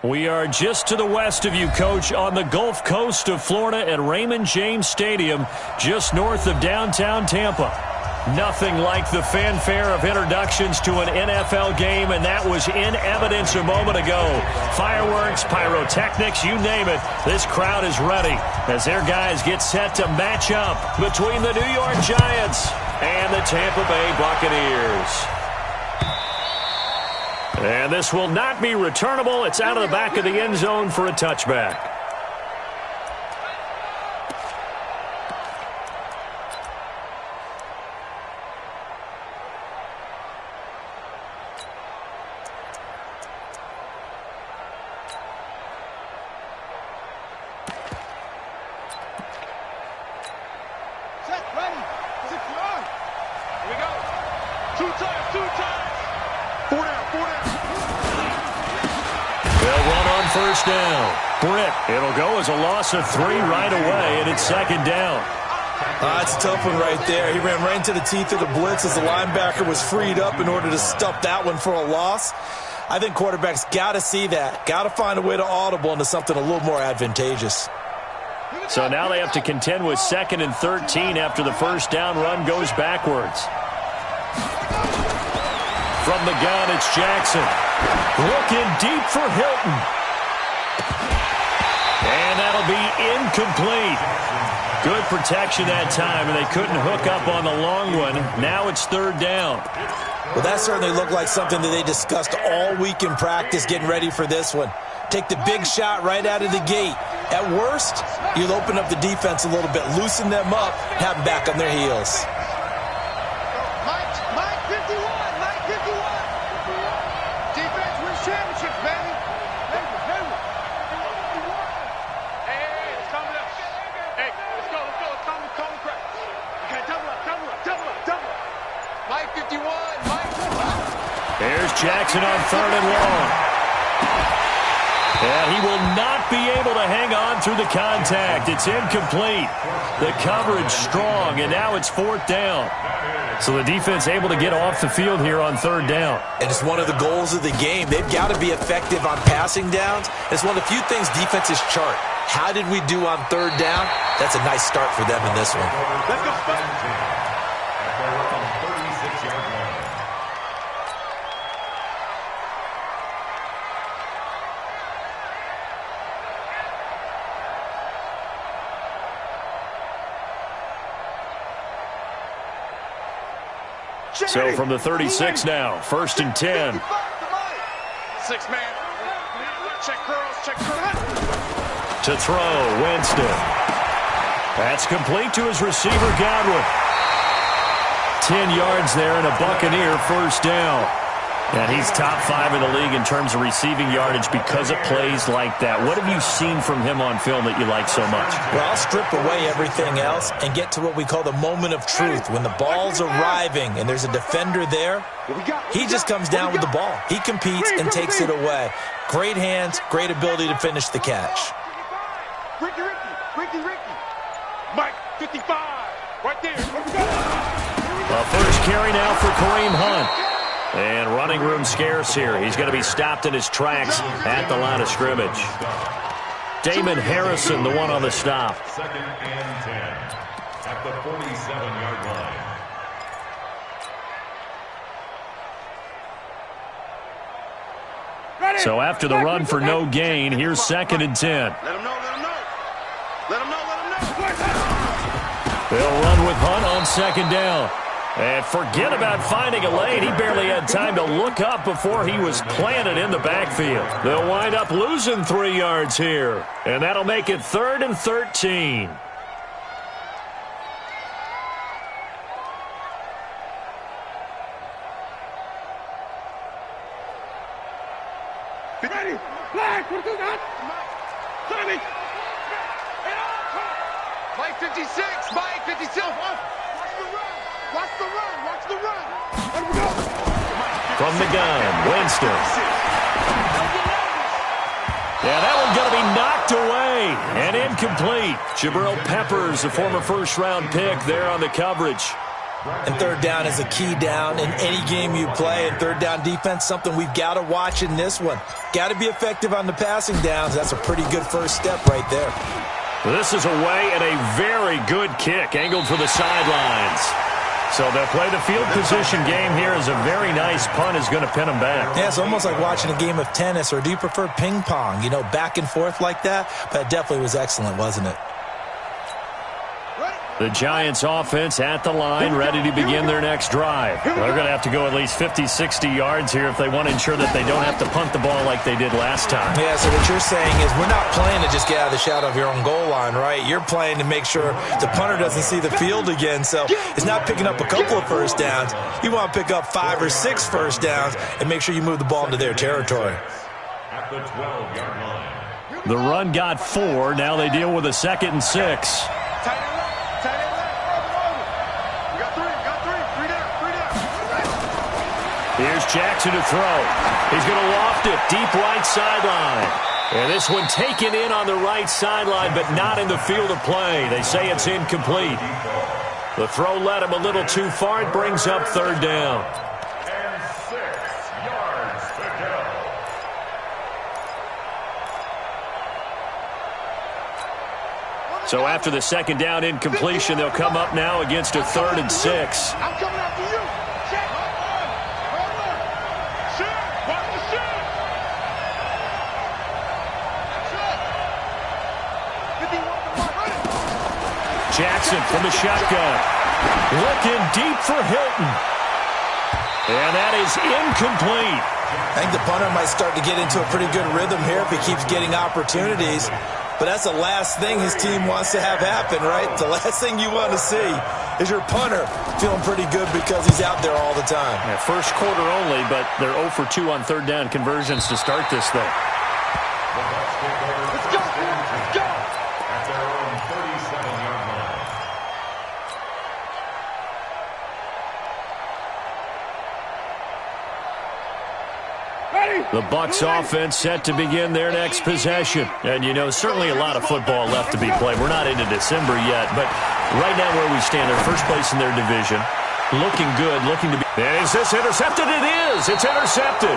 We are just to the west of you, Coach, on the Gulf Coast of Florida at Raymond James Stadium, just north of downtown Tampa. Nothing like the fanfare of introductions to an NFL game, and that was in evidence a moment ago. Fireworks, pyrotechnics, you name it. This crowd is ready as their guys get set to match up between the New York Giants and the Tampa Bay Buccaneers. And this will not be returnable. It's out of the back of the end zone for a touchback. First down. Britt, it'll go as a loss of 3 right away, and it's second down. It's a tough one right there. He ran right into the teeth of the blitz as the linebacker was freed up in order to stuff that one for a loss. I think quarterbacks got to see that. Got to find a way to audible into something a little more advantageous. So now they have to contend with 2nd and 13 after the first down run goes backwards. From the gun, it's Jackson. Looking deep for Hilton. And that'll be incomplete. Good protection that time, and they couldn't hook up on the long one. Now it's 3rd down. Well, that certainly looked like something that they discussed all week in practice getting ready for this one. Take the big shot right out of the gate. At worst, you'll open up the defense a little bit, loosen them up, have them back on their heels. There's Jackson on 3rd and long. And he will not be able to hang on through the contact. It's incomplete. The coverage strong, and now it's 4th down. So the defense able to get off the field here on 3rd down. And it's one of the goals of the game. They've got to be effective on passing downs. It's one of the few things defenses chart. How did we do on 3rd down? That's a nice start for them in this one. Let's go. So from the 36 now, 1st and 10. 6-man. Check curls, check curls. To throw, Winston. That's complete to his receiver, Godwin. 10 yards there and a Buccaneer first down. And he's top 5 in the league in terms of receiving yardage because of plays like that. What have you seen from him on film that you like so much? Well, I'll strip away everything else and get to what we call the moment of truth. When the ball's arriving and there's a defender there, he just comes down with the ball. He competes and takes it away. Great hands, great ability to finish the catch. Ricky. Mike, 55. Right there. A first carry now for Kareem Hunt. And running room scarce here. He's going to be stopped in his tracks at the line of scrimmage. Damon Harrison, the one on the stop. 2nd and 10 at the 47-yard line. So after the run for no gain, here's 2nd and 10. Let him know. They'll run with Hunt on 2nd down. And forget about finding a lane. He barely had time to look up before he was planted in the backfield. They'll wind up losing 3 yards here. And that'll make it 3rd and 13. Ready. Flag. What do that? Mike 56. Mike 56. Watch the run. Let him go. From the gun, Winston. Yeah, that one's going to be knocked away and incomplete. Jabril Peppers, a former first-round pick there on the coverage. And third down is a key down in any game you play. And third down defense, something we've got to watch in this one. Got to be effective on the passing downs. That's a pretty good first step right there. This is away and a very good kick, angled for the sidelines. So they'll play the field position game here as a very nice punt is going to pin them back. Yeah, it's almost like watching a game of tennis, or do you prefer ping pong? You know, back and forth like that? But it definitely was excellent, wasn't it? The Giants offense at the line, ready to begin their next drive. They're going to have to go at least 50, 60 yards here if they want to ensure that they don't have to punt the ball like they did last time. Yeah, so what you're saying is we're not playing to just get out of the shadow of your own goal line, right? You're playing to make sure the punter doesn't see the field again. So it's not picking up a couple of first downs. You want to pick up 5 or 6 first downs and make sure you move the ball into their territory. At the 12-yard line. The run got 4. Now they deal with a 2nd and 6. Here's Jackson to throw. He's going to loft it deep right sideline. And this one taken in on the right sideline, but not in the field of play. They say it's incomplete. The throw led him a little too far. It brings up third down. And 6 yards to go. So after the second down incompletion, they'll come up now against a 3rd and 6. I'm coming after you. Check. Watch the shot. 51. Jackson from the shotgun. Looking deep for Hilton. And that is incomplete. I think the punter might start to get into a pretty good rhythm here if he keeps getting opportunities. But that's the last thing his team wants to have happen, right? The last thing you want to see is your punter feeling pretty good because he's out there all the time. Yeah, first quarter only, but they're 0 for 2 on third down conversions to start this thing. Let's go. Let's go. At their own 37-yard line. The Bucs offense set to begin their next possession. And, you know, certainly a lot of football left to be played. We're not into December yet, but right now where we stand, they're first place in their division. Looking good, looking to be... And is this intercepted? It is! It's intercepted!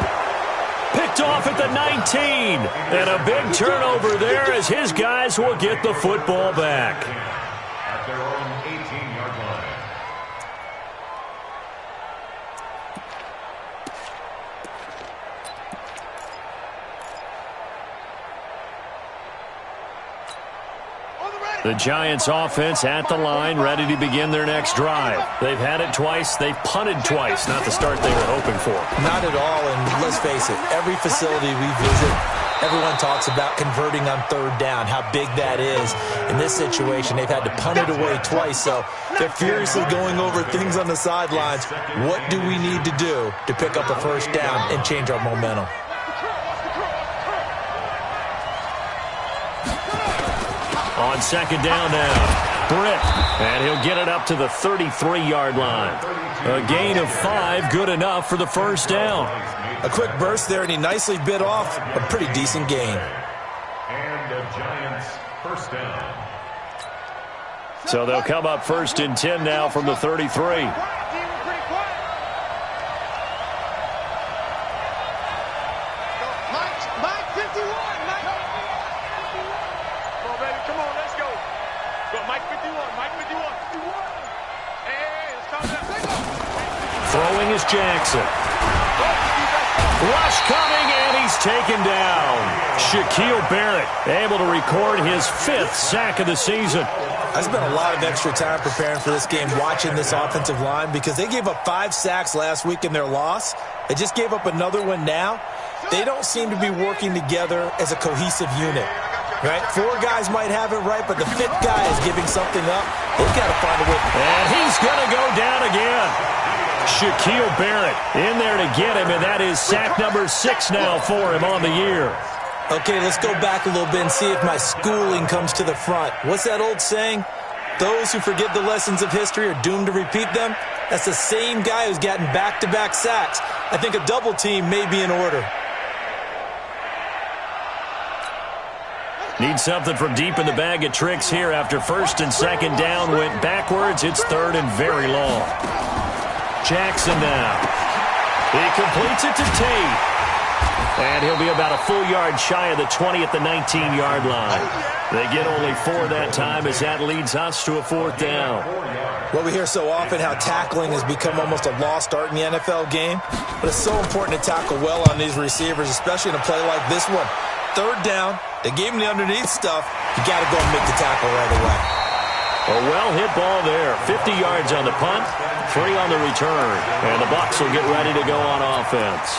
Picked off at the 19. And a big turnover there as his guys will get the football back. At their own 18-yard line. The Giants offense at the line, ready to begin their next drive. They've had it twice. They've punted twice. Not the start they were hoping for. Not at all, and let's face it, every facility we visit, everyone talks about converting on third down, how big that is. In this situation, they've had to punt it away twice, so they're furiously going over things on the sidelines. What do we need to do to pick up a first down and change our momentum? On second down now, Britt, and he'll get it up to the 33-yard line. A gain of 5, good enough for the first down. A quick burst there, and he nicely bit off a pretty decent gain. And the Giants first down. So they'll come up 1st and 10 now from the 33. Throwing is Jackson. Rush coming, and he's taken down. Shaquille Barrett able to record his 5th sack of the season. I spent a lot of extra time preparing for this game, watching this offensive line, because they gave up 5 sacks last week in their loss. They just gave up another one now. They don't seem to be working together as a cohesive unit. Right? 4 guys might have it right, but the 5th guy is giving something up. They've got to find a way. And he's going to go down again. Shaquille Barrett in there to get him, and that is sack number 6 now for him on the year. Okay, let's go back a little bit and see if my schooling comes to the front. What's that old saying? Those who forget the lessons of history are doomed to repeat them. That's the same guy who's gotten back-to-back sacks. I think a double team may be in order. Need something from deep in the bag of tricks here after first and second down went backwards. It's third and very long. Jackson now. He completes it to Tate. And he'll be about a full yard shy of the 20 at the 19-yard line. They get only 4 that time as that leads us to a 4th down. Well, we hear so often how tackling has become almost a lost art in the NFL game. But it's so important to tackle well on these receivers, especially in a play like this one. 3rd down, they gave him the underneath stuff. You got to go and make the tackle right away. A well-hit ball there. 50 yards on the punt, 3 on the return. And the Bucs will get ready to go on offense.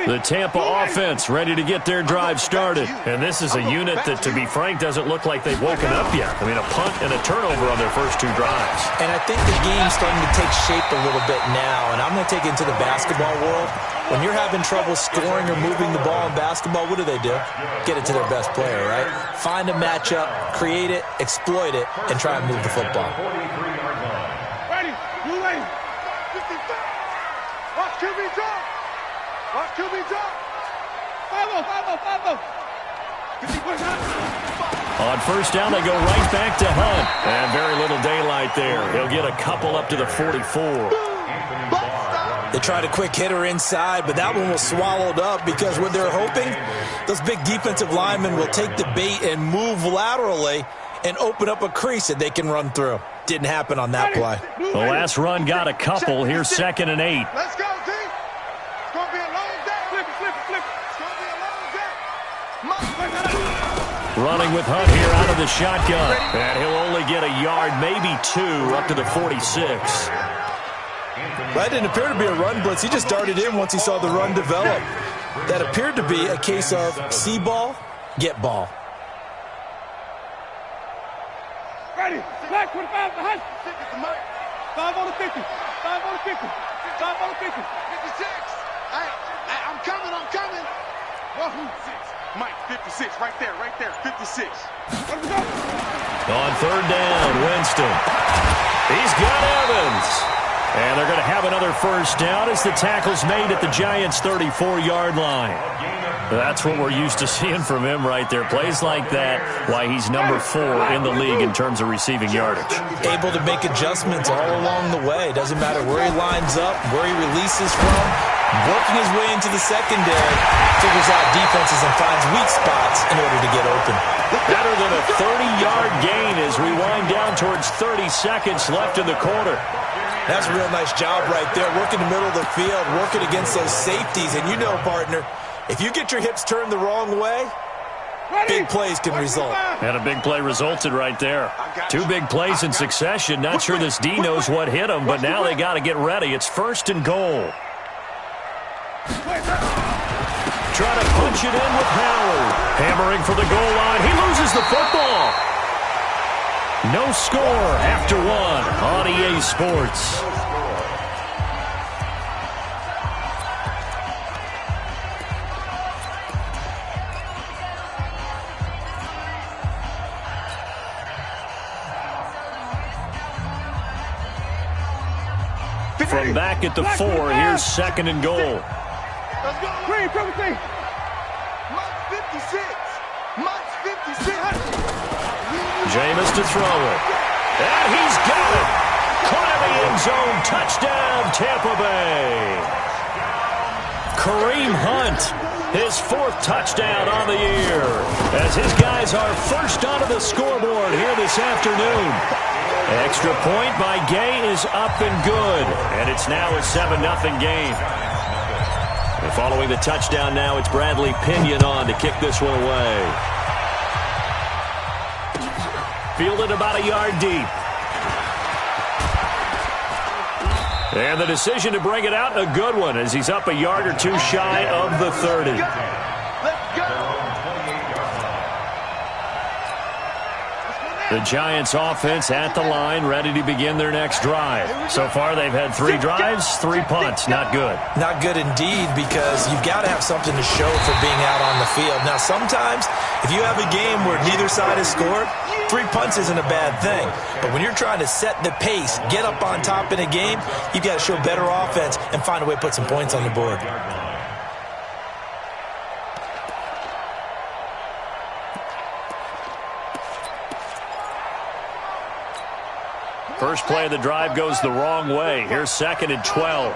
The Tampa offense ready to get their drive started. And this is a unit that, to be frank, doesn't look like they've woken up yet. I mean, a punt and a turnover on their first 2 drives. And I think the game's starting to take shape a little bit now. And I'm going to take it into the basketball world. When you're having trouble scoring or moving the ball in basketball, what do? Get it to their best player, right? Find a matchup, create it, exploit it, and try and move the football. Ready, you ready. Watch QB drop. Watch QB drop. 5-0. On first down, they go right back to Hunt. And very little daylight there. He'll get a couple up to the 44. They tried a quick hitter inside, but that one was swallowed up because what they're hoping, those big defensive linemen will take the bait and move laterally and open up a crease that they can run through. Didn't happen on that play. The last run got a couple. Here's 2nd and 8. Let's go, team. It's going to be a long day. Flip it. It's going to be a long day. Running with Hunt here out of the shotgun. And he'll only get a yard, maybe 2, up to the 46. That didn't appear to be a run blitz. He just darted in once he saw the run develop. That appeared to be a case of see ball, get ball. Ready. Black 25 behind. 5 on the 50. 5 on the 50. 5 on the 50. 56. I'm coming. 1-6. Mike, 56. Right there. 56. On 3rd down, Winston. He's got Evans. And they're going to have another first down as the tackle's made at the Giants' 34-yard line. That's what we're used to seeing from him right there. Plays like that, why he's number 4 in the league in terms of receiving yardage. Able to make adjustments all along the way. Doesn't matter where he lines up, where he releases from. Working his way into the secondary, figures out defenses and finds weak spots in order to get open. Better than a 30-yard gain as we wind down towards 30 seconds left in the quarter. That's a real nice job right there, working the middle of the field, working against those safeties. And you know, partner, if you get your hips turned the wrong way, big plays can result. And a big play resulted right there. 2 big plays in succession. Not sure this D knows what hit him, but now they got to get ready. It's 1st and goal. Try to punch it in with Howard. Hammering for the goal line. He loses the football. No score after 1 on EA Sports. From back at the 4, here's 2nd and goal. Let's go. Green, 56. Mike's 56. Jameis to throw it. And he's got it. Caught in the end zone. Touchdown, Tampa Bay. Kareem Hunt, his 4th touchdown on the year, as his guys are first onto the scoreboard here this afternoon. Extra point by Gay is up and good, and it's now a 7-0 game. And following the touchdown now, it's Bradley Pinion on to kick this one away. Fielded about a yard deep. And the decision to bring it out, a good one, as he's up a yard or 2 shy of the 30. Let's go. The Giants offense at the line, ready to begin their next drive. So far, they've had 3 drives, 3 punts. Not good. Not good indeed, because you've got to have something to show for being out on the field. Now, sometimes, if you have a game where neither side has scored, 3 punts isn't a bad thing. But when you're trying to set the pace, get up on top in a game, you've got to show better offense and find a way to put some points on the board. First play of the drive goes the wrong way. Here's 2nd and 12.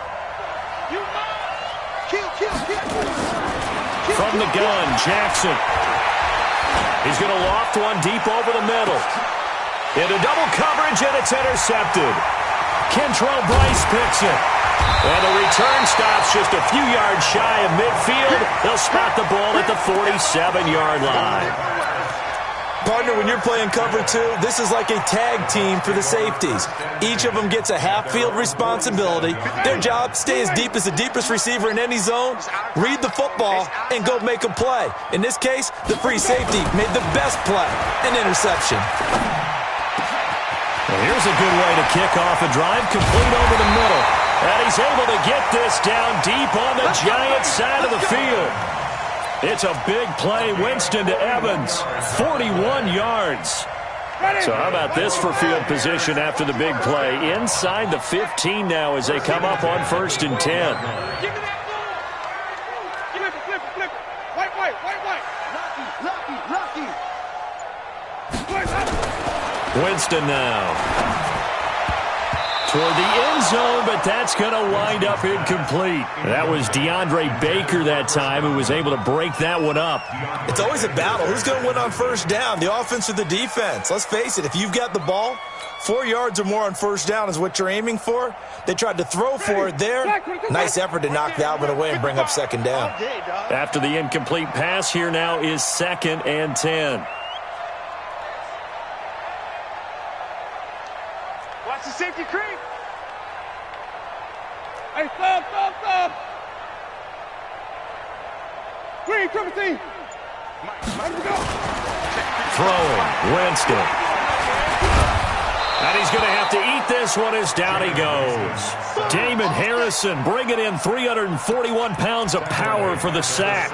From the gun, Jackson. He's going to loft one deep over the middle. Into double coverage, and it's intercepted. Kentrell Bryce picks it. And the return stops just a few yards shy of midfield. They'll spot the ball at the 47-yard line. Partner, when you're playing cover 2, this is like a tag team for the safeties. Each of them gets a half-field responsibility. Their job, stay as deep as the deepest receiver in any zone, read the football, and go make a play. In this case, the free safety made the best play, an interception. Well, here's a good way to kick off a drive, complete over the middle. And he's able to get this down deep on the Giants side of the field. It's a big play. Winston to Evans, 41 yards. So how about this for field position after the big play? Inside the 15 now as they come up on 1st and 10. Give me that ball. Flip it. White. Lucky. Winston now. Toward the end zone, but that's going to wind up incomplete. That was DeAndre Baker that time who was able to break that one up. It's always a battle. Who's going to win on 1st down, the offense or the defense? Let's face it, if you've got the ball, 4 yards or more on 1st down is what you're aiming for. They tried to throw for it there. Nice effort to knock that one away and bring up 2nd down. After the incomplete pass, here now is 2nd and 10. Watch the safety creep. Hey, stop. Green, triple team. Let him go. Throwing, Winston. And he's going to have to eat this one as down he goes. Damon Harrison bringing in 341 pounds of power for the sack.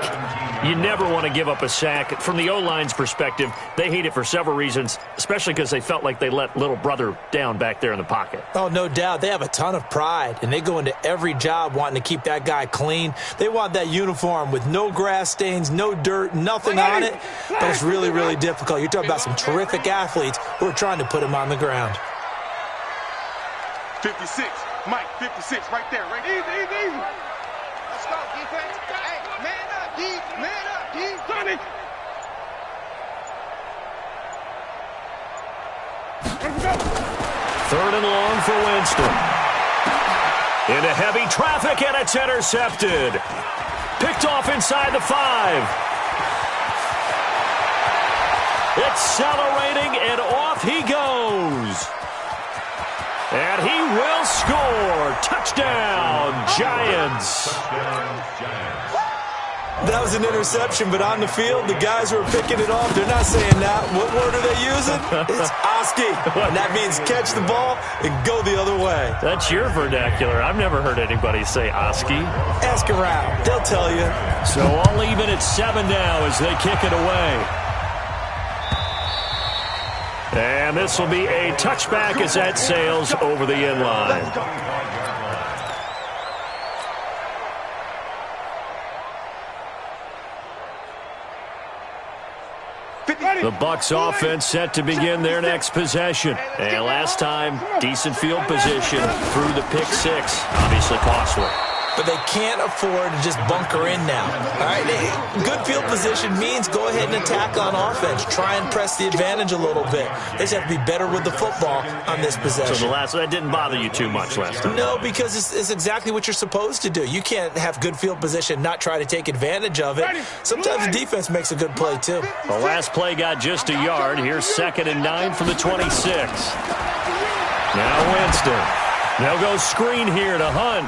You never want to give up a sack. From the O-line's perspective, they hate it for several reasons, especially because they felt like they let little brother down back there in the pocket. Oh, no doubt. They have a ton of pride, and they go into every job wanting to keep that guy clean. They want that uniform with no grass stains, no dirt, nothing on it. But it's really, really difficult. You're talking about some terrific athletes who are trying to put him on the ground. 56. Mike, 56. Right there. Right easy. Let's go, defense. Hey, man up, D. Sonny. Let's go. 3rd and long for Winston. Into heavy traffic, and it's intercepted. Picked off inside the 5. Accelerating, and off he goes. And he will score. Touchdown, Giants. That was an interception, but on the field, the guys who are picking it off, they're not saying that. What word are they using? It's Oski. And that means catch the ball and go the other way. That's your vernacular. I've never heard anybody say Oski. Ask around. They'll tell you. So all even at 7 now as they kick it away. And this will be a touchback as that sails over the end line. The Bucs offense set to begin their next possession. And last time, decent field position through the pick 6. Obviously costly. But they can't afford to just bunker in now. All right, good field position means go ahead and attack on offense. Try and press the advantage a little bit. They just have to be better with the football on this possession. So that didn't bother you too much last time? No, because it's exactly what you're supposed to do. You can't have good field position, not try to take advantage of it. Sometimes the defense makes a good play, too. The last play got just a yard. Here's 2nd and 9 from the 26. Now Winston. They'll go screen here to Hunt.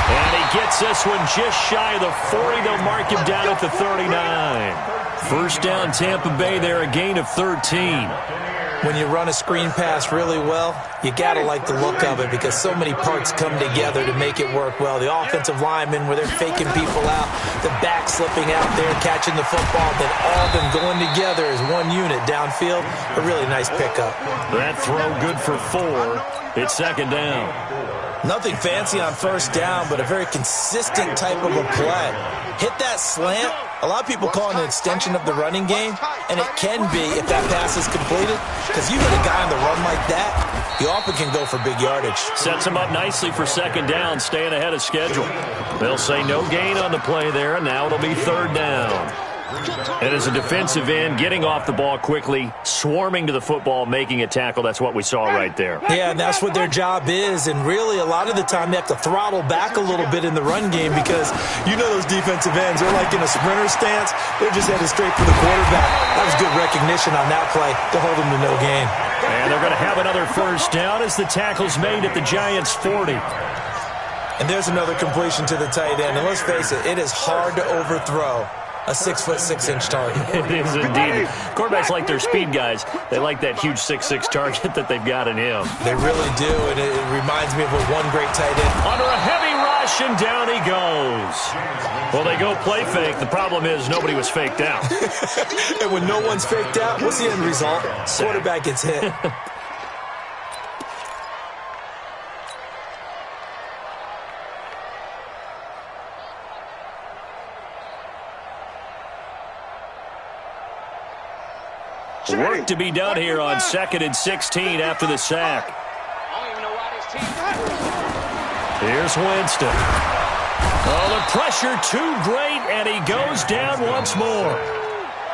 And he gets this one just shy of the 40. They'll mark him down at the 39. First down, Tampa Bay there, a gain of 13. When you run a screen pass really well, you got to like the look of it because so many parts come together to make it work well. The offensive linemen, where they're faking people out, the back slipping out there, catching the football, then all of them going together as one unit downfield. A really nice pickup. That throw good for 4. It's second down. Nothing fancy on first down, but a very consistent type of a play. Hit that slant. A lot of people call it an extension of the running game, and it can be if that pass is completed, because you hit a guy on the run like that, he often can go for big yardage. Sets him up nicely for second down, staying ahead of schedule. They'll say no gain on the play there, and now it'll be third down. And as a defensive end, getting off the ball quickly, swarming to the football, making a tackle, that's what we saw right there. Yeah, and that's what their job is, and really a lot of the time they have to throttle back a little bit in the run game because you know those defensive ends, they're like in a sprinter stance, they're just headed straight for the quarterback. That was good recognition on that play to hold them to no gain. And they're going to have another first down as the tackle's made at the Giants' 40. And there's another completion to the tight end, and let's face it, it is hard to overthrow a 6'6" target. It is indeed. Quarterbacks like their speed guys. They like that huge 6'6" target that they've got in him. They really do, and it reminds me of one great tight end. Under a heavy rush, and down he goes. Well, they go play fake. The problem is nobody was faked out. And when no one's faked out, what's the end result? Quarterback gets hit. Work to be done here on 2nd and 16 after the sack. Here's Winston. Oh, the pressure too great, and he goes down once more.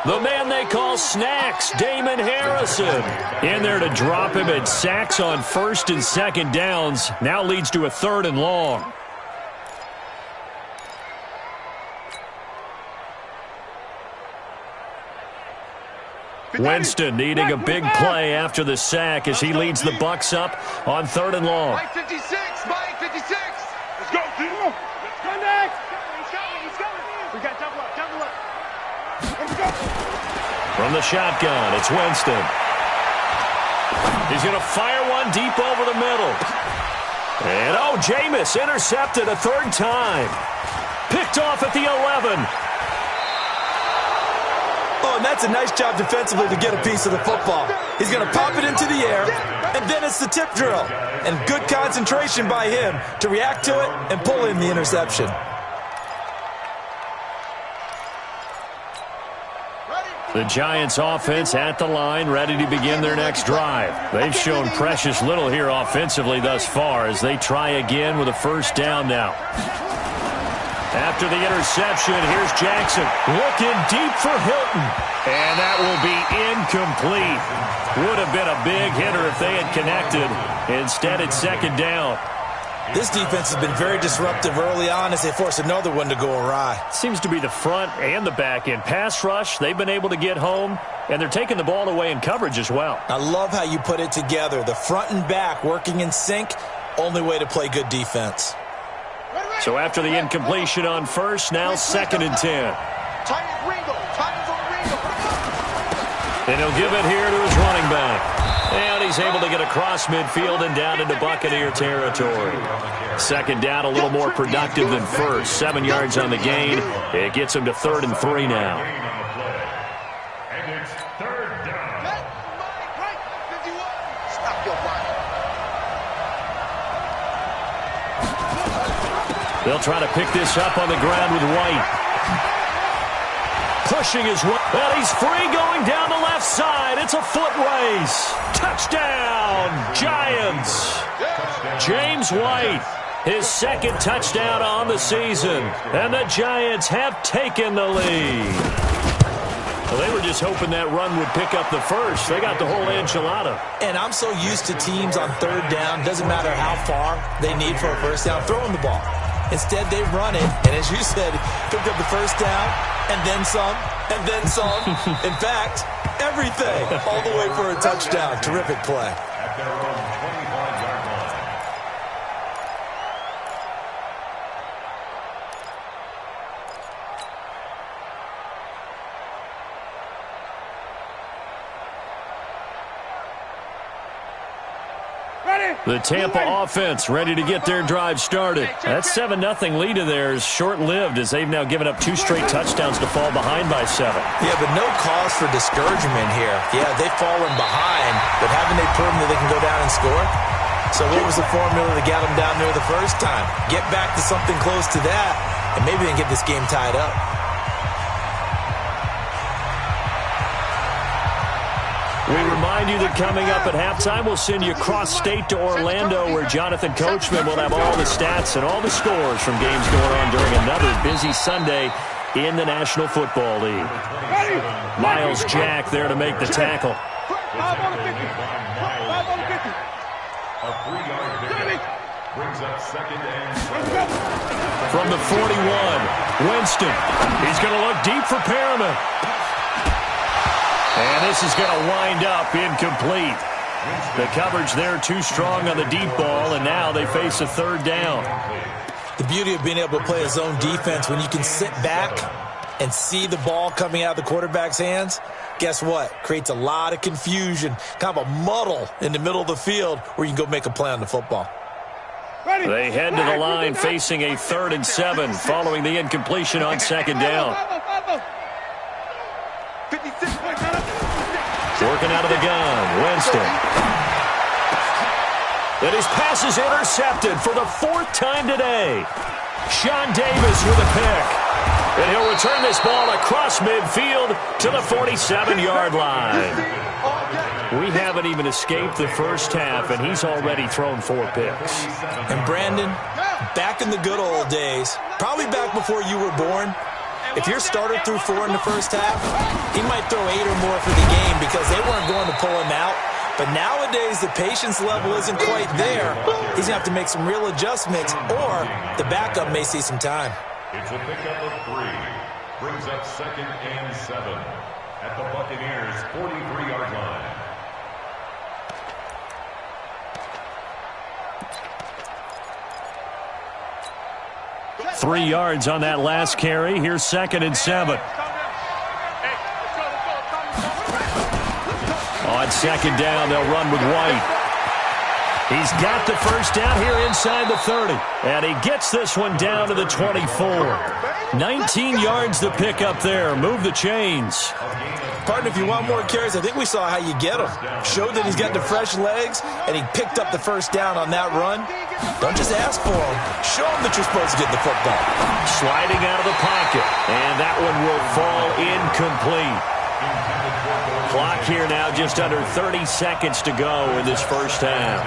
The man they call Snacks, Damon Harrison. In there to drop him, and sacks on 1st and 2nd downs. Now leads to a 3rd and long. Winston needing a big play after the sack as he leads the Bucs up on 3rd and long. Mike 56, Mike 56. Let's go, team. Let's go next. He's coming. We got double up. Let's go. From the shotgun, it's Winston. He's going to fire one deep over the middle. And, oh, Jameis intercepted a 3rd time. Picked off at the 11. Oh, and that's a nice job defensively to get a piece of the football. He's going to pop it into the air, and then it's the tip drill. And good concentration by him to react to it and pull in the interception. The Giants offense at the line, ready to begin their next drive. They've shown precious little here offensively thus far as they try again with a first down now. After the interception, here's Jackson looking deep for Hilton. And that will be incomplete. Would have been a big hitter if they had connected. Instead, it's 2nd down. This defense has been very disruptive early on as they force another one to go awry. Seems to be the front and the back end. Pass rush, they've been able to get home, and they're taking the ball away in coverage as well. I love how you put it together. The front and back working in sync, only way to play good defense. So after the incompletion on 1st, now 2nd and 10. And he'll give it here to his running back. And he's able to get across midfield and down into Buccaneer territory. 2nd down, a little more productive than 1st. 7 yards on the gain. It gets him to 3rd and 3 now. And it's 3rd down. They'll try to pick this up on the ground with White. Pushing his way. Well, he's free going down the left side. It's a foot race. Touchdown, Giants. James White, his 2nd touchdown on the season. And the Giants have taken the lead. Well, they were just hoping that run would pick up the first. They got the whole enchilada. And I'm so used to teams on 3rd down, doesn't matter how far they need for a first down, throwing the ball. Instead, they run it, and as you said, picked up the first down, and then some, and then some. In fact, everything, all the way for a touchdown. Terrific play. At their own 25-yard line. The Tampa offense ready to get their drive started. That 7-0 lead of theirs short-lived as they've now given up 2 straight touchdowns to fall behind by 7. Yeah, but no cause for discouragement here. Yeah, they've fallen behind, but haven't they proven that they can go down and score? So what was the formula that got them down there the first time? Get back to something close to that, and maybe they can get this game tied up. We remind you that coming up at halftime, we'll send you cross-state to Orlando, where Jonathan Coachman will have all the stats and all the scores from games going on during another busy Sunday in the National Football League. Miles Jack there to make the tackle. 5 on the 50. 5 on the 50. A 3-yard pickup brings up 2nd and 7. From the 41, Winston. He's going to look deep for Perriman. And this is going to wind up incomplete. The coverage there too strong on the deep ball, and now they face a 3rd down. The beauty of being able to play a zone defense when you can sit back and see the ball coming out of the quarterback's hands, guess what? Creates a lot of confusion, kind of a muddle in the middle of the field where you can go make a play on the football. They head to the line facing a 3rd and 7 following the incompletion on 2nd down. 56. Working out of the gun, Winston. And his pass is intercepted for the 4th time today. Sean Davis with a pick. And he'll return this ball across midfield to the 47-yard line. We haven't even escaped the first half, and he's already thrown 4 picks. And Brandon, back in the good old days, probably back before you were born, if your starter threw 4 in the first half, he might throw 8 or more for the game because they weren't going to pull him out. But nowadays, the patience level isn't quite there. He's going to have to make some real adjustments, or the backup may see some time. It's a pickup of 3. Brings up 2nd and 7 at the Buccaneers' 43-yard line. Three yards on that last carry. Here's 2nd and 7. On 2nd down, they'll run with White. He's got the first down here inside the 30. And he gets this one down to the 24. 19 yards to pick up there. Move the chains. Partner, if you want more carries, I think we saw how you get him. Showed that he's got the fresh legs, and he picked up the first down on that run. Don't just ask for him. Show him that you're supposed to get the football. Sliding out of the pocket. And that one will fall incomplete. Clock here now just under 30 seconds to go in this first half.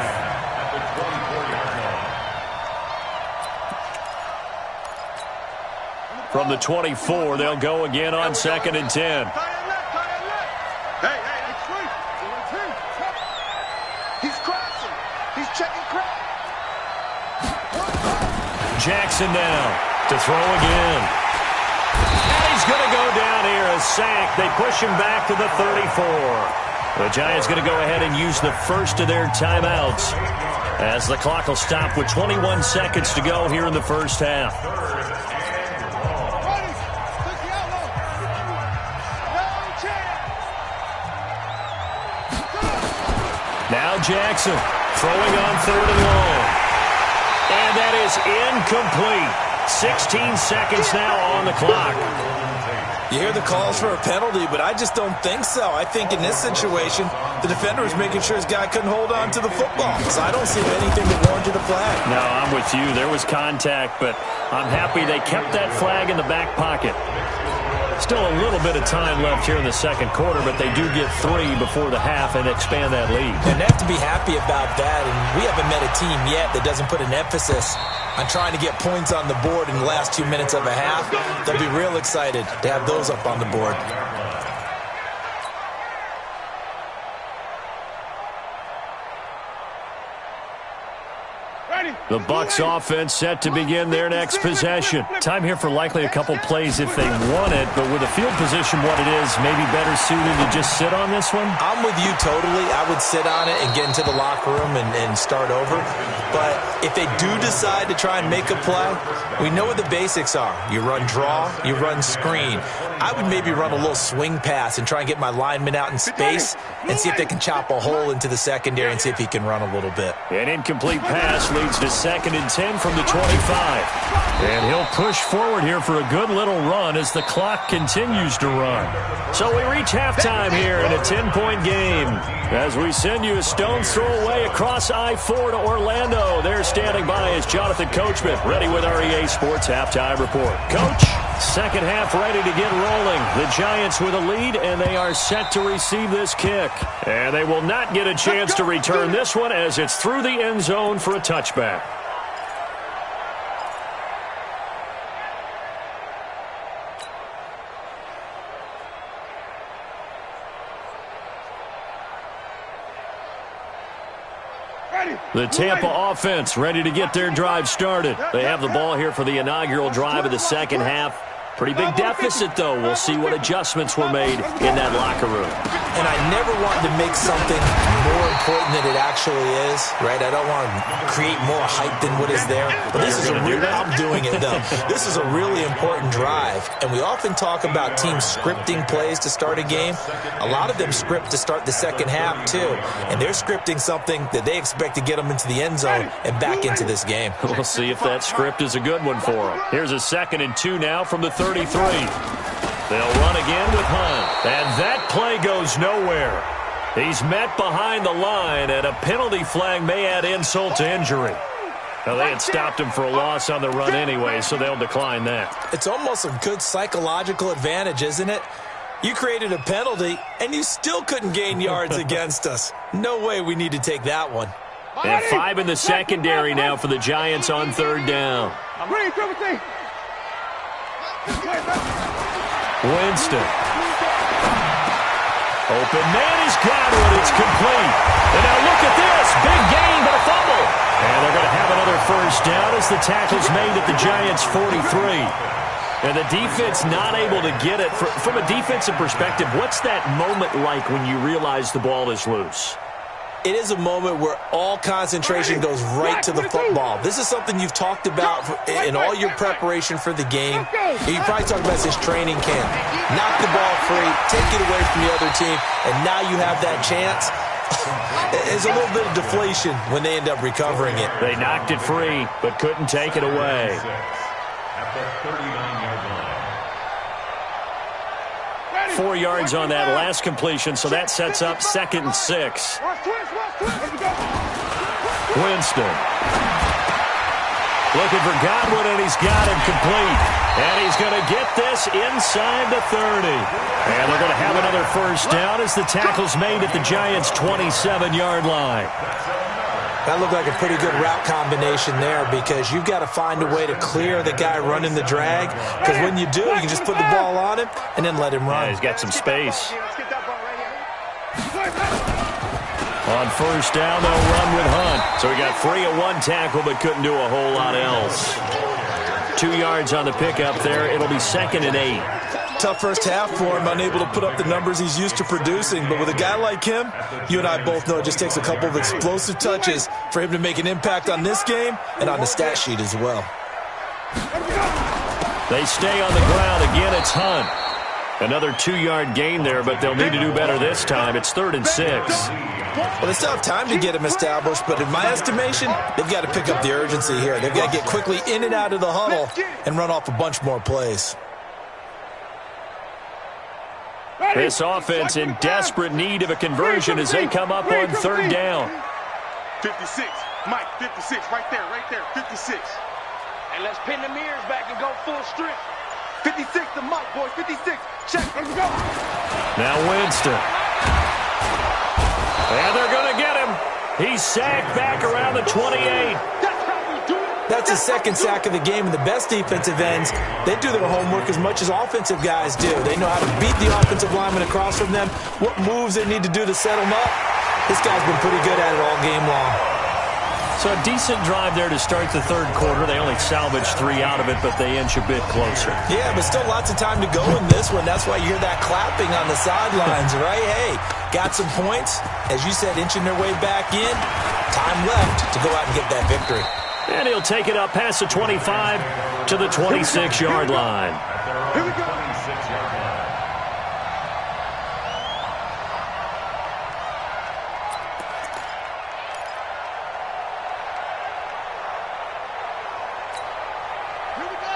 From the 24, they'll go again on 2nd and 10. Hey, it's free. He's crossing. He's checking crack. Jackson now to throw again. And he's going to go down here, a sack. They push him back to the 34. The Giants going to go ahead and use the first of their timeouts as the clock will stop with 21 seconds to go here in the first half. Now Jackson throwing on 3rd and long. And that is incomplete. 16 seconds now on the clock. You hear the calls for a penalty, but I just don't think so. I think in this situation, the defender was making sure his guy couldn't hold on to the football. So I don't see anything that warranted a flag. No, I'm with you. There was contact, but I'm happy they kept that flag in the back pocket. Still a little bit of time left here in the second quarter, but they do get 3 before the half and expand that lead. And they have to be happy about that, and we haven't met a team yet that doesn't put an emphasis on trying to get points on the board in the last 2 minutes of a half. They'll be real excited to have those up on the board. Ready? The Bucs offense set to begin their next possession. Time here for likely a couple plays if they want it, but with the field position what it is, maybe better suited to just sit on this one? I'm with you totally. I would sit on it and get into the locker room and start over. But if they do decide to try and make a play, we know what the basics are. You run draw, you run screen. I would maybe run a little swing pass and try and get my lineman out in space and see if they can chop a hole into the secondary and see if he can run a little bit. An incomplete pass leads to 2nd and 10 from the 25. And he'll push forward here for a good little run as the clock continues to run. So we reach halftime here in a 10-point game. As we send you a stone's throw away across I-4 to Orlando. There standing by is Jonathan Coachman, ready with our EA Sports Halftime Report. Coach, second half ready to get rolling. The Giants with a lead, and they are set to receive this kick. And they will not get a chance to return this one as it's through the end zone for a touchback. The Tampa offense ready to get their drive started. They have the ball here for the inaugural drive of the second half. Pretty big deficit, though. We'll see what adjustments were made in that locker room. And I never want to make something more important than it actually is, right? I don't want to create more hype than what is there. But this is I'm doing it, though. This is a really important drive. And we often talk about teams scripting plays to start a game. A lot of them script to start the second half, too. And they're scripting something that they expect to get them into the end zone and back into this game. We'll see if that script is a good one for them. Here's a 2nd and 2 now from the 33. They'll run again with Hunt. And that play goes nowhere. He's met behind the line, and a penalty flag may add insult to injury. Now, they had stopped him for a loss on the run anyway, so they'll decline that. It's almost a good psychological advantage, isn't it? You created a penalty, and you still couldn't gain yards against us. No way we need to take that one. And 5 in the secondary now for the Giants on 3rd down. Winston. Open man, he's got it. It's complete. And now look at this. Big gain, but a fumble. And they're going to have another first down as the tackle's made at the Giants' 43. And the defense not able to get it. From a defensive perspective, what's that moment like when you realize the ball is loose? It is a moment where all concentration goes right to the football. This is something you've talked about in all your preparation for the game. You probably talked about this training camp. Knock the ball free, take it away from the other team, and now you have that chance. There's a little bit of deflation when they end up recovering it. They knocked it free, but couldn't take it away. At the 39-yard line. 4 yards on that last completion, so that sets up 2nd and 6. Winston. Looking for Godwin, and he's got him complete. And he's going to get this inside the 30. And they're going to have another first down as the tackle's made at the Giants' 27-yard line. That looked like a pretty good route combination there because you've got to find a way to clear the guy running the drag. Because when you do, you can just put the ball on him and then let him run. Yeah, he's got some space. On first down, they'll run with Hunt. So he got free of one tackle but couldn't do a whole lot else. 2 yards on the pickup there. It'll be 2nd and 8. Tough first half for him, unable to put up the numbers he's used to producing. But with a guy like him, you and I both know it just takes a couple of explosive touches for him to make an impact on this game and on the stat sheet as well. They stay on the ground. Again, it's Hunt. Another 2-yard gain there, but they'll need to do better this time. It's 3rd and 6. Well, they still have time to get him established, but in my estimation, they've got to pick up the urgency here. They've got to get quickly in and out of the huddle and run off a bunch more plays. This offense in desperate need of a conversion as they come up on 3rd down. 56, Mike, 56, right there, 56. And let's pin the mirrors back and go full strength. 56 to Mike, boys, 56. Check, let's go. Now Winston. And they're going to get him. He's sacked back around the 28. That's his 2nd sack of the game, and the best defensive ends, they do their homework as much as offensive guys do. They know how to beat the offensive lineman across from them, what moves they need to do to set them up. This guy's been pretty good at it all game long. So a decent drive there to start the third quarter. They only salvaged 3 out of it, but they inch a bit closer. Yeah, but still lots of time to go in this one. That's why you hear that clapping on the sidelines, right? Hey, got some points. As you said, inching their way back in. Time left to go out and get that victory. And he'll take it up past the 25 to the 26-yard line. Here we go.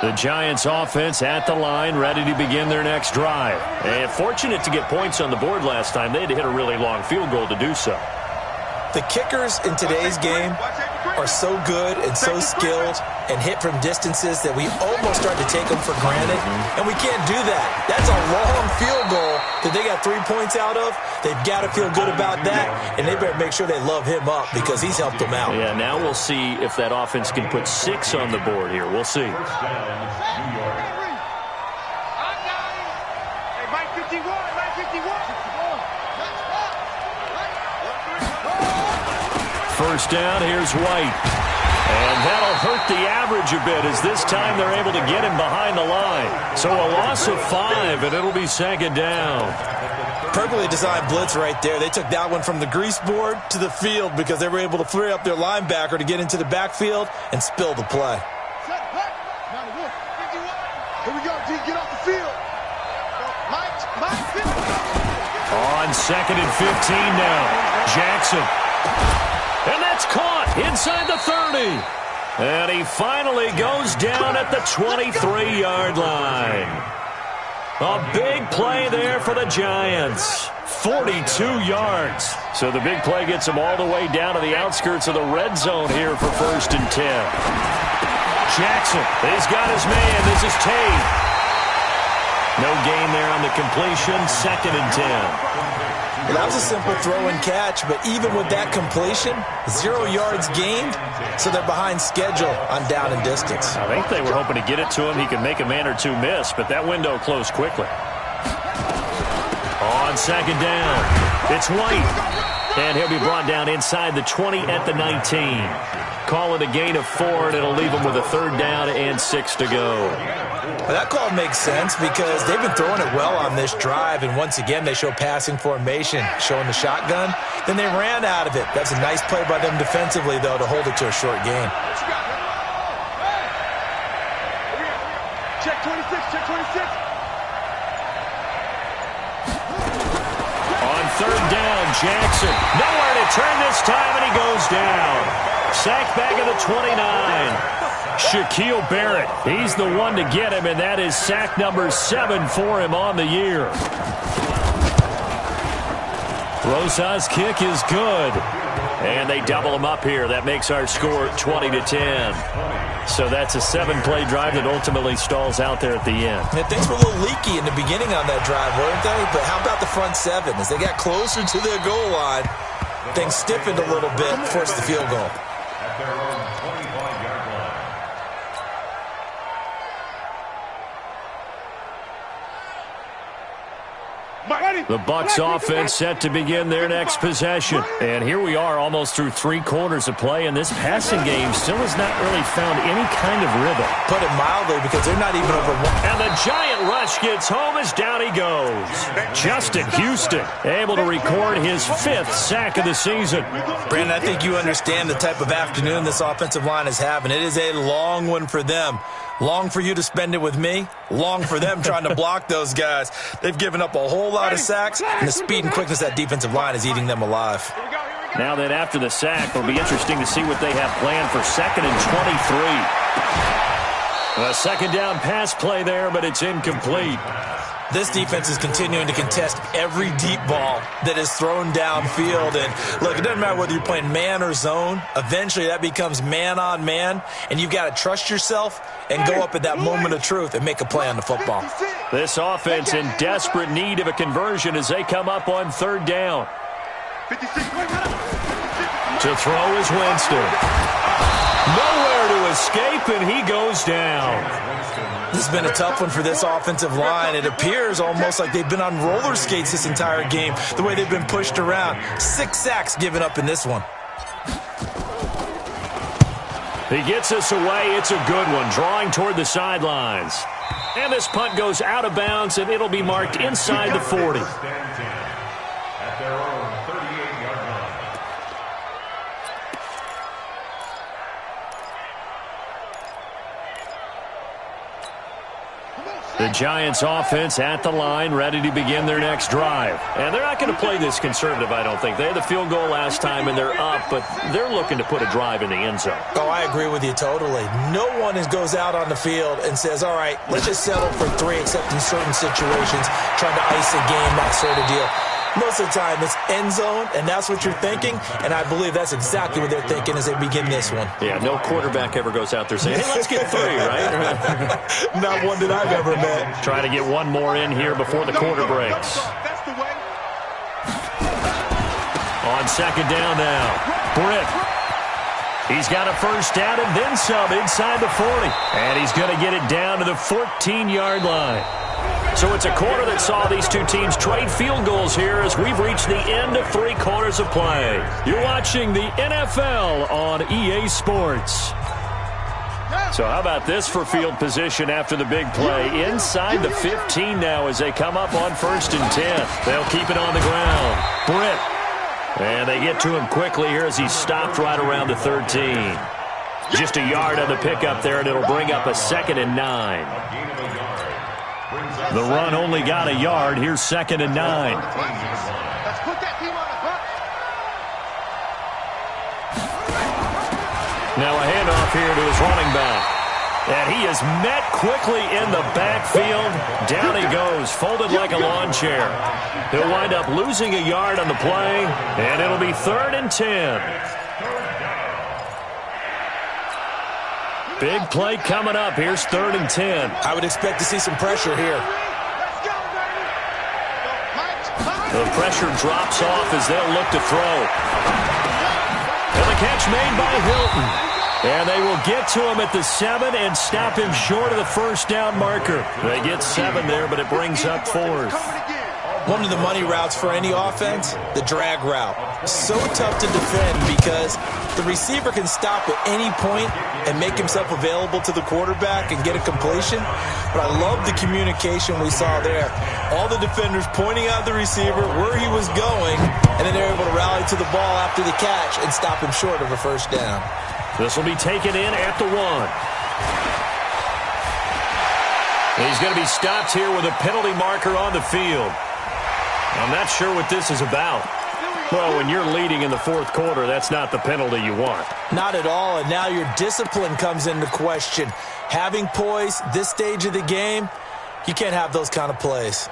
The Giants offense at the line, ready to begin their next drive. And fortunate to get points on the board last time. They had to hit a really long field goal to do so. The kickers in today's game are so good and so skilled and hit from distances that we almost start to take them for granted, and we can't do that. That's a long field goal that they got 3 points out of. They've got to feel good about that, and they better make sure they love him up because he's helped them out. Yeah, now we'll see if that offense can put 6 on the board here. We'll see. Hey, Mike 51, Mike 51. First down, here's White. And that'll hurt the average a bit as this time they're able to get him behind the line. So a loss of 5, and it'll be second down. Perfectly designed blitz right there. They took that one from the grease board to the field because they were able to free up their linebacker to get into the backfield and spill the play. Here we go, G. Get off the field. Mike. On second and 15 now. Jackson. And that's caught inside the 30. And he finally goes down at the 23-yard line. A big play there for the Giants. 42 yards. So the big play gets them all the way down to the outskirts of the red zone here for 1st and 10. Jackson, he's got his man. This is Tate. No gain there on the completion. 2nd and 10. Well, that was a simple throw and catch, but even with that completion, 0 yards gained, so they're behind schedule on down and distance. I think they were hoping to get it to him. He could make a man or two miss, but that window closed quickly. On second down, it's White. And he'll be brought down inside the 20 at the 19. Call it a gain of 4, and it'll leave him with a 3rd down and 6 to go. Well, that call makes sense because they've been throwing it well on this drive, and once again they show passing formation, showing the shotgun. Then they ran out of it. That's a nice play by them defensively, though, to hold it to a short gain. Check 26, check 26. On 3rd down, Jackson. Nowhere to turn this time, and he goes down. Sacked back at the 29. Shaquille Barrett, he's the one to get him, and that is sack number 7 for him on the year. Rosa's kick is good. And they double him up here. That makes our score 20-10. So that's a 7-play drive that ultimately stalls out there at the end. And things were a little leaky in the beginning on that drive, weren't they? But how about the front 7? As they got closer to their goal line, things stiffened a little bit, forced the field goal. At their own 25-yard line. The Bucs offense set to begin their next possession. And here we are almost through 3 quarters of play, and this passing game still has not really found any kind of rhythm. Put it mildly, because they're not even over 1. And the giant rush gets home as down he goes. Justin Houston able to record his 5th sack of the season. Brandon, I think you understand the type of afternoon this offensive line is having. It is a long one for them. Long for you to spend it with me. Long for them trying to block those guys. They've given up a whole lot of sacks, and the speed and quickness of that defensive line is eating them alive. Now that after the sack, it'll be interesting to see what they have planned for 2nd and 23. A 2nd down pass play there, but it's incomplete. This defense is continuing to contest every deep ball that is thrown downfield. And look, it doesn't matter whether you're playing man or zone. Eventually, that becomes man on man, and you've got to trust yourself and go up at that moment of truth and make a play on the football. This offense in desperate need of a conversion as they come up on 3rd down. To throw is Winston. Nowhere to escape, and he goes down. This has been a tough one for this offensive line. It appears almost like they've been on roller skates this entire game, the way they've been pushed around. 6 sacks given up in this one. He gets us away. It's a good one, drawing toward the sidelines. And this punt goes out of bounds, and it'll be marked inside the 40. At their own 38-yard line. The Giants offense at the line, ready to begin their next drive. And they're not going to play this conservative, I don't think. They had the field goal last time, and they're up, but they're looking to put a drive in the end zone. Oh, I agree with you totally. No one goes out on the field and says, all right, let's just settle for 3, except in certain situations, trying to ice a game, that sort of deal. Most of the time, it's end zone, and that's what you're thinking, and I believe that's exactly what they're thinking as they begin this one. Yeah, no quarterback ever goes out there saying, hey, let's get 3, right? Not one that I've ever met. Try to get one more in here before the quarter breaks. That's the way. On second down now, Britt. He's got a first down and then some inside the 40. And he's going to get it down to the 14-yard line. So it's a quarter that saw these two teams trade field goals here as we've reached the end of 3 quarters of play. You're watching the NFL on EA Sports. So how about this for field position after the big play? Inside the 15 now as they come up on 1st and 10. They'll keep it on the ground. Britt. And they get to him quickly here as he's stopped right around the 13. Just a yard on the pickup there, and it'll bring up a 2nd and 9. The run only got a yard. Here's 2nd and 9. Let's put that team on the bucs. Now a handoff here to his running back. And he is met quickly in the backfield. Down he goes, folded like a lawn chair. He'll wind up losing a yard on the play, and it'll be 3rd and 10. Big play coming up. Here's 3rd and 10. I would expect to see some pressure here. Let's go, baby. The pressure drops off as they'll look to throw. And the catch made by Hilton. And they will get to him at the 7 and stop him short of the first down marker. They get 7 there, but it brings up 4th. One of the money routes for any offense, the drag route. So tough to defend because the receiver can stop at any point and make himself available to the quarterback and get a completion. But I love the communication we saw there. All the defenders pointing out the receiver, where he was going, and then they're able to rally to the ball after the catch and stop him short of a first down. This will be taken in at the 1. He's going to be stopped here with a penalty marker on the field. I'm not sure what this is about. Well, when you're leading in the 4th quarter, that's not the penalty you want. Not at all, and now your discipline comes into question. Having poise this stage of the game, you can't have those kind of plays.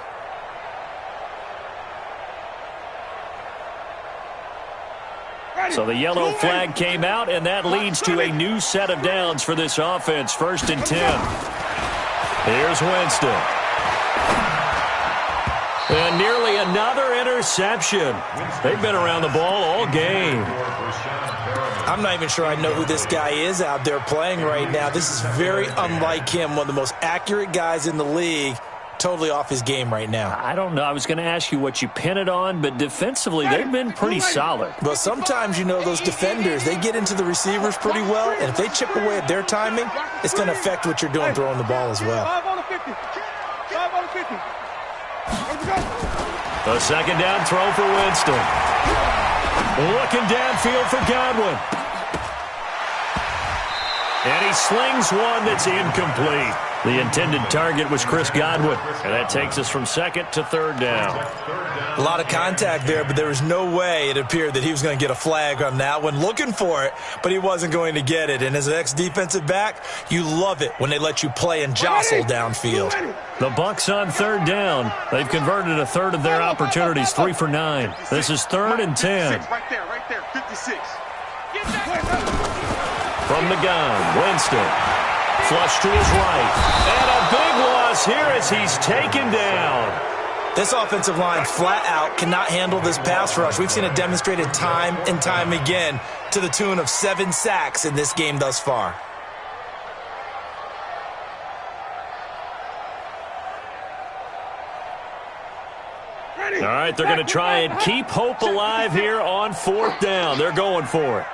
So the yellow flag came out, and that leads to a new set of downs for this offense. 1st and 10. Here's Winston. And nearly another interception. They've been around the ball all game. I'm not even sure I know who this guy is out there playing right now. This is very unlike him, one of the most accurate guys in the league. Totally off his game right now. I don't know. I was going to ask you what you pin it on, but defensively, they've been pretty solid. Well, sometimes, you know, those defenders, they get into the receivers pretty well, and if they chip away at their timing, it's going to affect what you're doing throwing the ball as well. 5 on the 50. 5 on the 50. Let's go. A 2nd down throw for Winston. Looking downfield for Godwin. And he slings one that's incomplete. The intended target was Chris Godwin. And that takes us from 2nd to 3rd down. A lot of contact there, but there was no way it appeared that he was going to get a flag on that one. Looking for it, but he wasn't going to get it. And as an ex-defensive back, you love it when they let you play and jostle downfield. The Bucs on 3rd down. They've converted a 1/3 of their opportunities, 3 for 9. This is 3rd and 10. Right there, 56. From the gun, Winston. Flush to his right. And a big loss here as he's taken down. This offensive line flat out cannot handle this pass rush. We've seen it demonstrated time and time again to the tune of 7 sacks in this game thus far. All right, they're going to try and keep hope alive here on 4th down. They're going for it.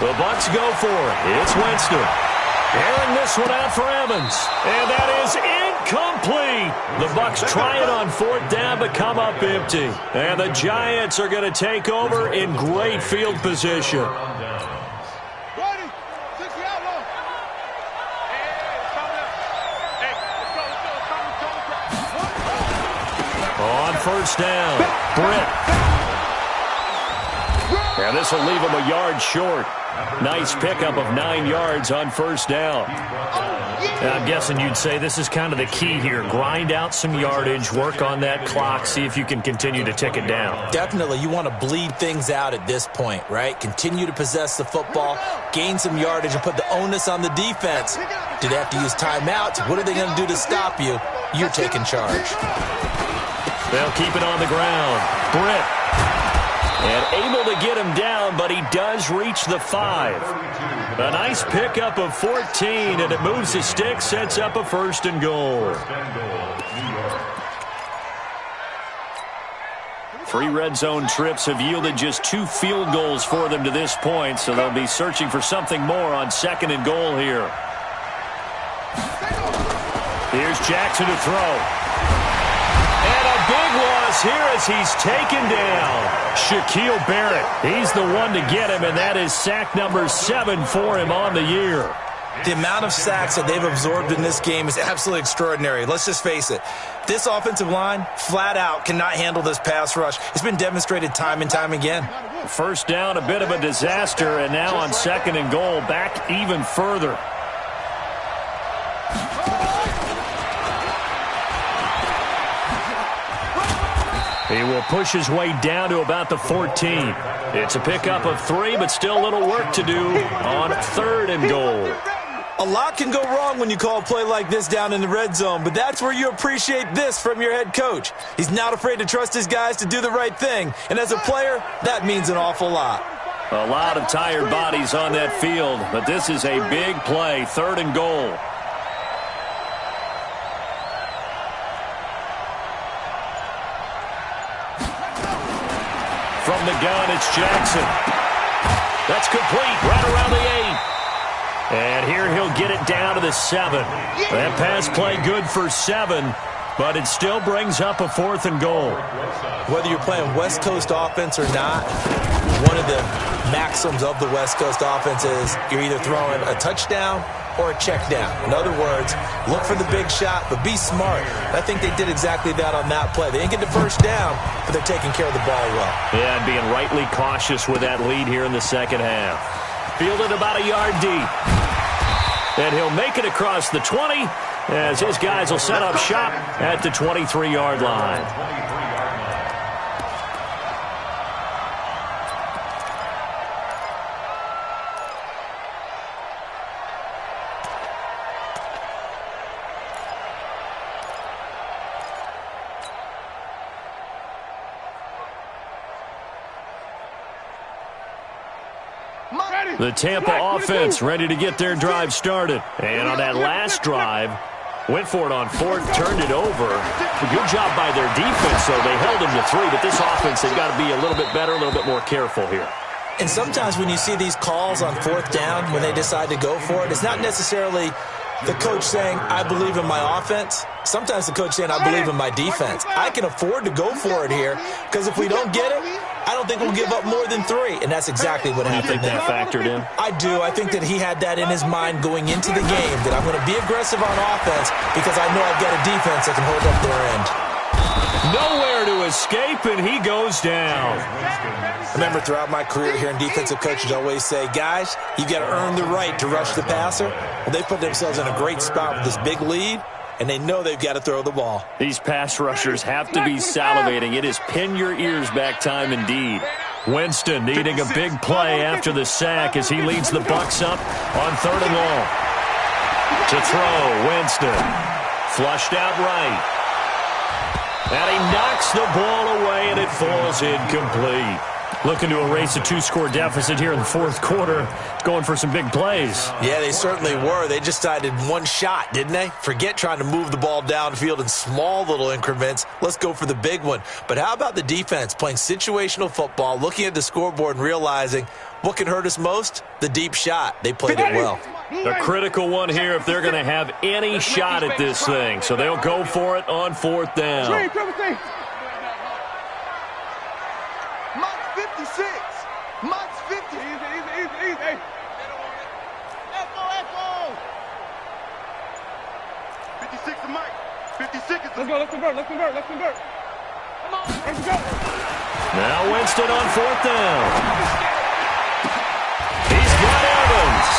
The Bucs go for it. It's Winston. Airing this one out for Evans. And that is incomplete. The Bucs try it on 4th down but come up empty. And the Giants are going to take over in great field position. On 1st down, Britt. And this will leave him a yard short. Nice pickup of 9 yards on 1st down. I'm guessing you'd say this is kind of the key here. Grind out some yardage, work on that clock, see if you can continue to tick it down. Definitely, you want to bleed things out at this point, right? Continue to possess the football, gain some yardage, and put the onus on the defense. Do they have to use timeouts? What are they going to do to stop you? You're taking charge. They'll keep it on the ground. Britt. And able to get him down, but he does reach the 5. A nice pickup of 14, and it moves the stick, sets up a 1st and goal. 3 red zone trips have yielded just 2 field goals for them to this point, so they'll be searching for something more on 2nd and goal here. Here's Jackson to throw. And a big loss here as he's taken down. Shaquille Barrett, he's the one to get him, and that is sack number 7 for him on the year. The amount of sacks that they've absorbed in this game is absolutely extraordinary. Let's just face it. This offensive line, flat out, cannot handle this pass rush. It's been demonstrated time and time again. 1st down, a bit of a disaster, and now on 2nd and goal, back even further. He will push his way down to about the 14. It's a pickup of 3, but still a little work to do on 3rd and goal. A lot can go wrong when you call a play like this down in the red zone, but that's where you appreciate this from your head coach. He's not afraid to trust his guys to do the right thing, and as a player, that means an awful lot. A lot of tired bodies on that field, but this is a big play, 3rd and goal. From the gun, it's Jackson. That's complete, right around the 8. And here he'll get it down to the 7. That pass play good for 7, but it still brings up a 4th and goal. Whether you're playing West Coast offense or not, one of the maxims of the West Coast offense is you're either throwing a touchdown or a check down. In other words, look for the big shot, but be smart. I think they did exactly that on that play. They didn't get the 1st down, but they're taking care of the ball well. Yeah, and being rightly cautious with that lead here in the 2nd half. Fielded about a yard deep. And he'll make it across the 20 as his guys will set up shop at the 23-yard line. The Tampa offense ready to get their drive started. And on that last drive, went for it on 4th, turned it over. A good job by their defense, though. They held them to 3, but this offense, they've got to be a little bit better, a little bit more careful here. And sometimes when you see these calls on 4th down, when they decide to go for it, it's not necessarily the coach saying, I believe in my offense. Sometimes the coach saying, I believe in my defense. I can afford to go for it here because if we don't get it, I don't think we'll give up more than 3, and that's exactly what happened. You think that factored in? I do. I think that he had that in his mind going into the game, that I'm going to be aggressive on offense because I know I've got a defense that can hold up their end. Nowhere to escape, and he goes down. I remember throughout my career hearing defensive coaches always say, guys, you've got to earn the right to rush the passer. Well, they put themselves in a great spot with this big lead, and they know they've got to throw the ball. These pass rushers have to be salivating. It is pin your ears back time indeed. Winston needing a big play after the sack as he leads the Bucs up on 3rd and long. To throw, Winston. Flushed out right. And he knocks the ball away, and it falls incomplete. Looking to erase a 2-score deficit here in the fourth quarter. Going for some big plays. Yeah, they certainly were. They just decided one shot, didn't they? Forget trying to move the ball downfield in small little increments. Let's go for the big one. But how about the defense playing situational football, looking at the scoreboard and realizing what can hurt us most? The deep shot. They played it well. A critical one here if they're going to have any shot at this thing. So they'll go for it on fourth down. Mike's 50. Easy. 56 to Mike. 56 is the... Let's convert. Come on. Let's go. Now Winston on fourth down. He's got Evans.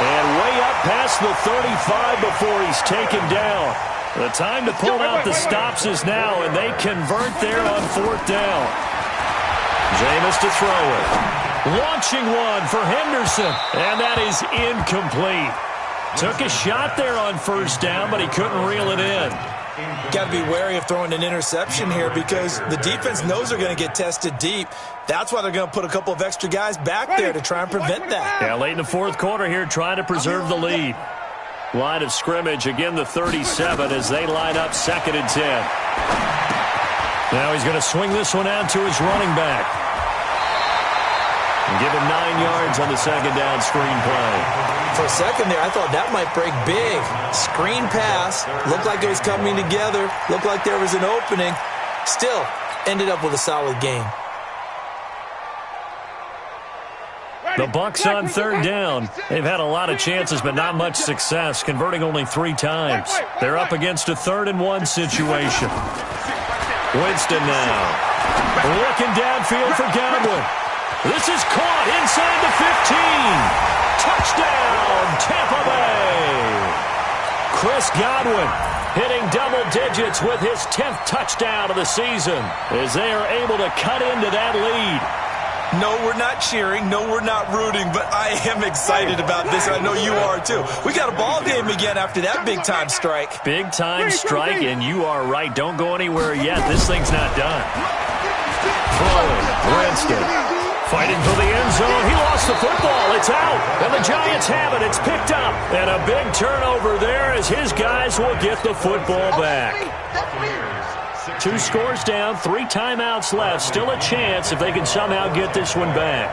And way up past the 35 before he's taken down. The time to pull out the stops is now, and they convert there on fourth down. Jameis to throw it. Launching one for Henderson, and that is incomplete. Took a shot there on first down, but he couldn't reel it in. Got to be wary of throwing an interception here because the defense knows they're going to get tested deep. That's why they're going to put a couple of extra guys back there to try and prevent that. Yeah, late in the fourth quarter here, trying to preserve the lead. Line of scrimmage, again the 37 as they line up 2nd and 10. Now he's going to swing this one out to his running back. And give him 9 yards on the 2nd down screen play. For a second there, I thought that might break big. Screen pass. Looked like it was coming together. Looked like there was an opening. Still, ended up with a solid game. The Bucs on 3rd down. They've had a lot of chances, but not much success, converting only 3 times. They're up against a 3rd and 1 situation. Winston now. Looking downfield for Godwin. This is caught inside the 15. Touchdown, Tampa Bay. Chris Godwin hitting double digits with his 10th touchdown of the season as they are able to cut into that lead. No, we're not cheering. No, we're not rooting, but I am excited about this. I know you are, too. We got a ball game again after that big-time strike. Big-time strike, and you are right. Don't go anywhere yet. This thing's not done. Throwing, Winston. Fighting for the end zone. He lost the football. It's out. And the Giants have it. It's picked up. And a big turnover there as his guys will get the football back. 2 scores down, 3 timeouts left. Still a chance if they can somehow get this one back.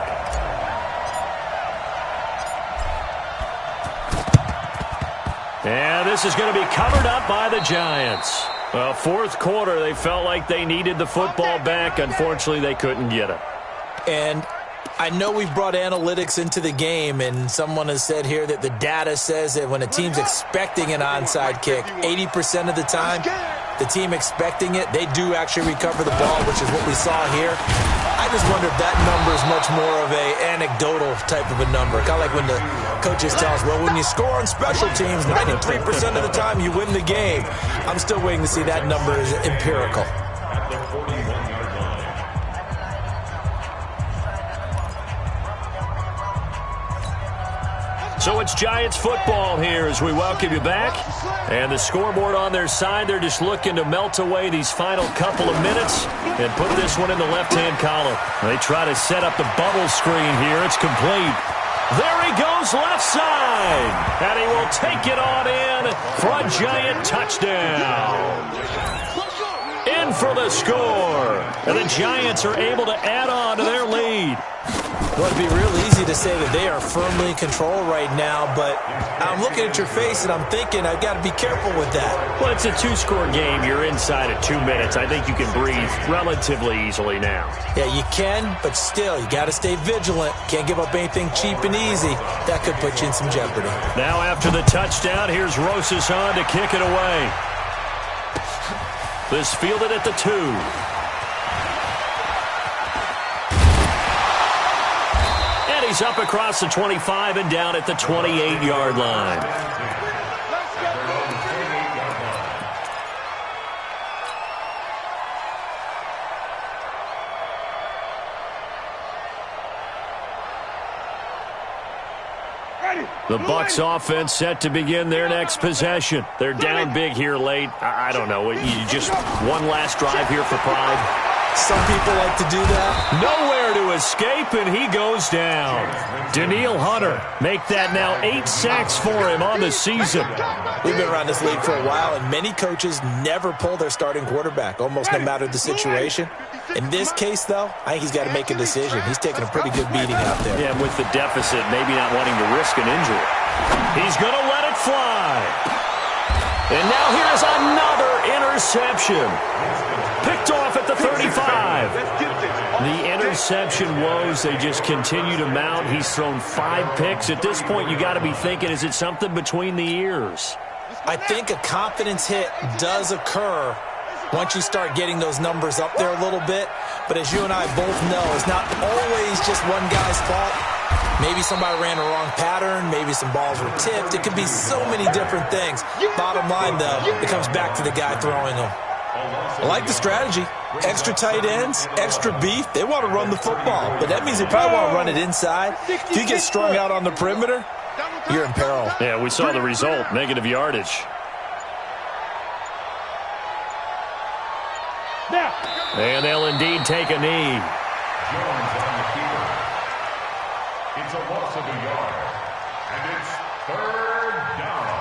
And this is going to be covered up by the Giants. Well, fourth quarter, they felt like they needed the football back. Unfortunately, they couldn't get it. And I know we've brought analytics into the game, and someone has said here that the data says that when a team's expecting an onside kick, 80% of the time, the team expecting it, they do actually recover the ball, which is what we saw here. I just wonder if that number is much more of a anecdotal type of a number. Kind of like when the coaches tell us, well, when you score on special teams, 93% of the time you win the game. I'm still waiting to see that number is empirical. So it's Giants football here as we welcome you back. And the scoreboard on their side, they're just looking to melt away these final couple of minutes and put this one in the left-hand column. They try to set up the bubble screen here. It's complete. There he goes left side. And he will take it on in for a Giant touchdown. In for the score. And the Giants are able to add on to their lead. Well, it'd be real easy to say that they are firmly in control right now, but I'm looking at your face and I'm thinking I've got to be careful with that. Well, it's a 2-score game. You're inside of 2 minutes. I think you can breathe relatively easily now. Yeah, you can, but still, you got to stay vigilant. Can't give up anything cheap and easy. That could put you in some jeopardy. Now after the touchdown, here's Rosas on to kick it away. This fielded at the 2. He's up across the 25 and down at the 28-yard line. The Bucs offense set to begin their next possession. They're down big here late. I don't know. You just one last drive here for pride. Some people like to do that. Nowhere to escape, and he goes down. Daniil Hunter make that now 8 sacks for him on the season. We've been around this league for a while, and many coaches never pull their starting quarterback, almost no matter the situation. In this case, though, I think he's got to make a decision. He's taking a pretty good beating out there. Yeah, with the deficit, maybe not wanting to risk an injury. He's going to let it fly. And now here's another interception. Picked off at the 35. The interception woes, they just continue to mount. He's thrown 5 picks. At this point, you got to be thinking, is it something between the ears? I think a confidence hit does occur once you start getting those numbers up there a little bit. But as you and I both know, it's not always just one guy's fault. Maybe somebody ran a wrong pattern. Maybe some balls were tipped. It could be so many different things. Bottom line, though, it comes back to the guy throwing them. I like the strategy. Extra tight ends, extra beef. They want to run the football, but that means they probably want to run it inside. If you get strung out on the perimeter, you're in peril. Yeah, we saw the result, negative yardage. And they'll indeed take a knee. Jones on the keeper. It's a loss of a yard, and it's 3rd down.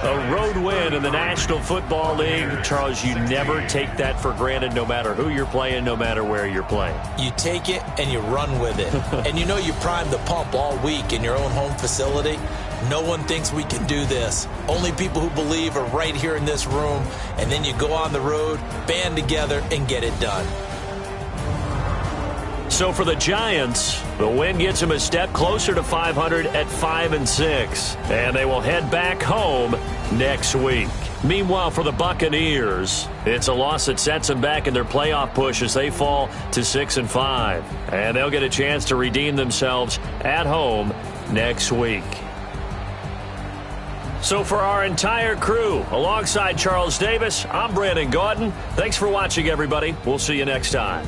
A road win in the National Football League. Charles, you never take that for granted no matter who you're playing, no matter where you're playing. You take it and you run with it. And you know you primed the pump all week in your own home facility. No one thinks we can do this. Only people who believe are right here in this room. And then you go on the road, band together, and get it done. So for the Giants, the win gets them a step closer to 500 at 5-6. And they will head back home next week. Meanwhile, for the Buccaneers, it's a loss that sets them back in their playoff push as they fall to 6-5. And they'll get a chance to redeem themselves at home next week. So for our entire crew, alongside Charles Davis, I'm Brandon Gaudin. Thanks for watching, everybody. We'll see you next time.